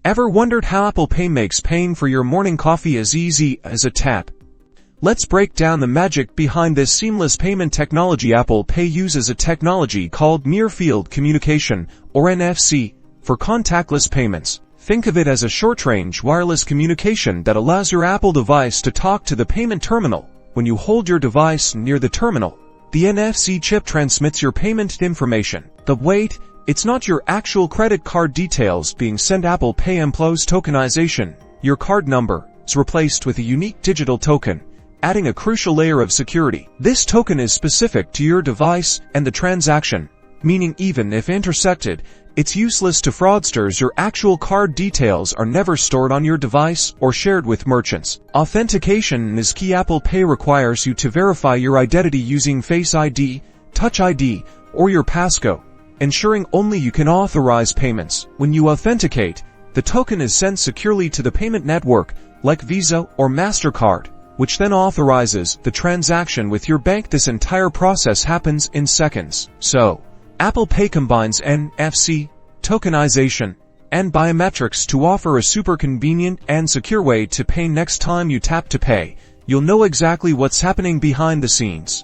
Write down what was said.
Ever wondered how Apple Pay makes paying for your morning coffee as easy as a tap? Let's break down the magic behind this seamless payment technology. Apple Pay uses a technology called Near-Field Communication, or NFC, for contactless payments. Think of it as a short-range wireless communication that allows your Apple device to talk to the payment terminal. When you hold your device near the terminal, the NFC chip transmits your payment information. But wait, it's not your actual credit card details being sent. Apple Pay employs tokenization. Your card number is replaced with a unique digital token, adding a crucial layer of security. This token is specific to your device and the transaction, meaning even if intersected, it's useless to fraudsters. Your actual card details are never stored on your device or shared with merchants. Authentication is key. Apple Pay requires you to verify your identity using Face ID, Touch ID, or your passcode, ensuring only you can authorize payments. When you authenticate, the token is sent securely to the payment network, like Visa or MasterCard, which then authorizes the transaction with your bank. This entire process happens in seconds. So, Apple Pay combines NFC, tokenization, and biometrics to offer a super convenient and secure way to pay. Next time you tap to pay, you'll know exactly what's happening behind the scenes.